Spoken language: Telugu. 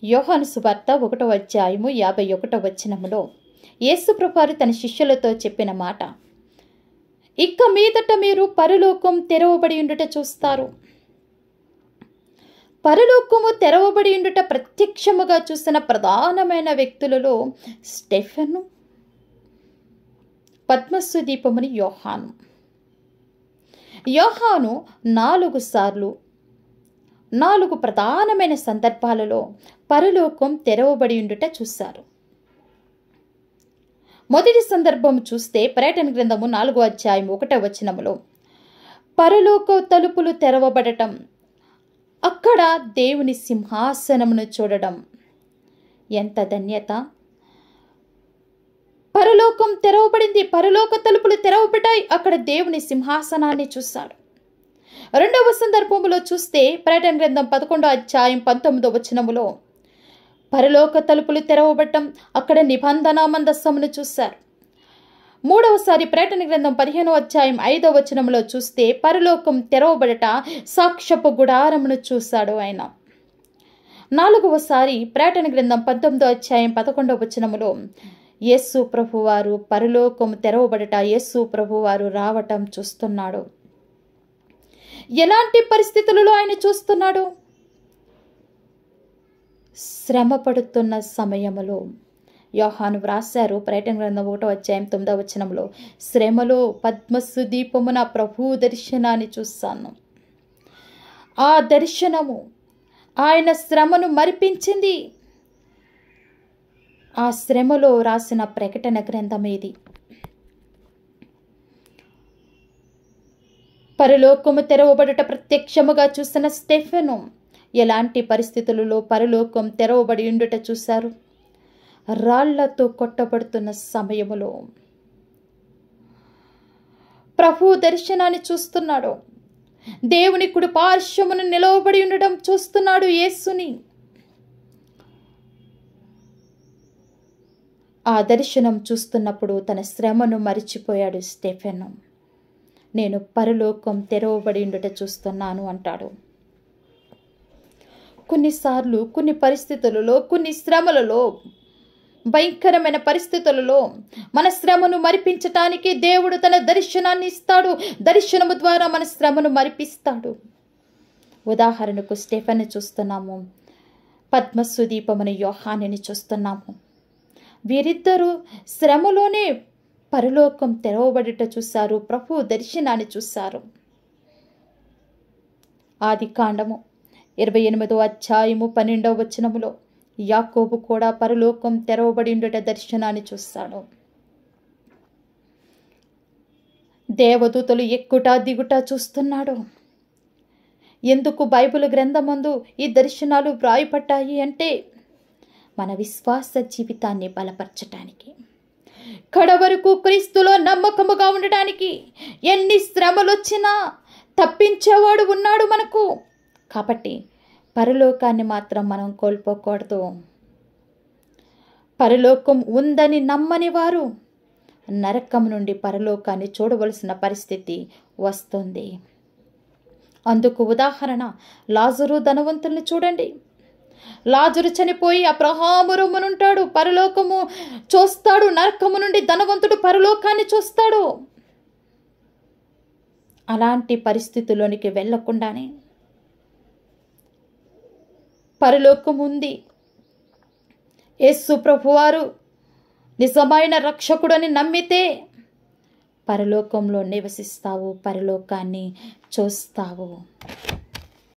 యోహాను సువార్త 1వ అధ్యాయము 51వ వచనములో యేసుప్రభువారు తన శిష్యులతో చెప్పిన మాట, ఇక మీదట మీరు పరలోకం తెరవబడి ఉండుట చూస్తారు. పరలోకము తెరవబడి ఉండుట ప్రత్యక్షముగా చూసిన ప్రధానమైన వ్యక్తులలో స్టెఫెను, పద్మస్సు దీపముని యోహాను. యోహాను 4 సార్లు 4 ప్రధానమైన సందర్భాలలో పరలోకం తెరవబడి ఉండుట చూశారు. మొదటి సందర్భం చూస్తే ప్రకటన గ్రంథము 4వ అధ్యాయం 1వ వచనములో పరలోక తలుపులు తెరవబడటం, అక్కడ దేవుని సింహాసనమును చూడడం ఎంత ధన్యత! పరలోకం తెరవబడింది, పరలోక తలుపులు తెరవబడ్డాయి, అక్కడ దేవుని సింహాసనాన్ని చూశాడు. రెండవ సందర్భములో చూస్తే ప్రకటన గ్రంథం 11వ అధ్యాయం 19వ వచనములో పరలోక తలుపులు తెరవబడటం, అక్కడ నిబంధన మందస్సమును చూశారు. మూడవసారి ప్రకటన గ్రంథం 15వ అధ్యాయం 5వ వచనములో చూస్తే పరలోకం తెరవబడట, సాక్ష్యపు గుడారమును చూశాడు ఆయన. 4వసారి ప్రకటన గ్రంథం 19వ అధ్యాయం 11వ వచనములో యేసు ప్రభువారు పరలోకం తెరవబడట, యేసు ప్రభువారు రావటం చూస్తున్నాడు. ఎలాంటి పరిస్థితులలో ఆయన చూస్తున్నాడు? శ్రమ పడుతున్న సమయములో యోహాను వ్రాశారు ప్రకటన గ్రంథం 1వ అధ్యాయం 9వ వచనంలో, శ్రమలో పద్మస్సు దీపమున ప్రభు దర్శనాన్ని చూశాను. ఆ దర్శనము ఆయన శ్రమను మరిపించింది. ఆ శ్రమలో రాసిన ప్రకటన గ్రంథం ఇది. పరలోకము తెరవబడుట ప్రత్యక్షముగా చూసిన స్టెఫెను ఎలాంటి పరిస్థితులలో పరలోకం తెరవబడి ఉండుట చూశారు? రాళ్లతో కొట్టబడుతున్న సమయములో ప్రభు దర్శనాన్ని చూస్తున్నాడు. దేవుని కుడి పార్శ్వమును నిలవబడి ఉండడం చూస్తున్నాడు యేసుని. ఆ దర్శనం చూస్తున్నప్పుడు తన శ్రమను మరిచిపోయాడు స్టెఫెను. నేను పరలోకం తెరవబడి ఉండుట చూస్తున్నాను అంటాడు. కొన్నిసార్లు కొన్ని పరిస్థితులలో, కొన్ని శ్రమలలో, భయంకరమైన పరిస్థితులలో మన శ్రమను మరిపించటానికి దేవుడు తన దర్శనాన్ని ఇస్తాడు. దర్శనము ద్వారా మన శ్రమను మరిపిస్తాడు. ఉదాహరణకు స్టెఫెను చూస్తున్నాము, పద్మస్సు దీపమున యోహానుని చూస్తున్నాము. వీరిద్దరూ శ్రమలోనే పరలోకం తెరవబడుట చూశారు, ప్రభు దర్శనాన్ని చూశారు. ఆదికాండము 28వ అధ్యాయము 12వ వచనములో యాకోబు కూడా పరలోకం తెరవబడి ఉండుట దర్శనాన్ని చూశాడు. దేవదూతలు ఎక్కుట దిగుట చూస్తున్నాడు. ఎందుకు బైబిల్ గ్రంథమందు ఈ దర్శనాలు వ్రాయబడ్డాయి అంటే మన విశ్వాస జీవితాన్ని బలపరచటానికి, కడవరకు క్రీస్తులో నమ్మకముగా ఉండడానికి. ఎన్ని శ్రమలు వచ్చినా తప్పించేవాడు ఉన్నాడు మనకు. కాబట్టి పరలోకాన్ని మాత్రం మనం కోల్పోకూడదు. పరలోకం ఉందని నమ్మని వారు నరకం నుండి పరలోకాన్ని చూడవలసిన పరిస్థితి వస్తుంది. అందుకు ఉదాహరణ లాజరు ధనవంతుల్ని చూడండి. లాజరు చనిపోయి అబ్రహాము రొమ్మునుంటాడు, పరలోకము చూస్తాడు. నరకము నుండి ధనవంతుడు పరలోకాన్ని చూస్తాడు. అలాంటి పరిస్థితుల్లోనికి వెళ్ళకుండానే పరలోకం ఉంది, యేసు ప్రభువారు నిజమైన రక్షకుడని నమ్మితే పరలోకంలో నివసిస్తావు, పరలోకాన్ని చూస్తావు.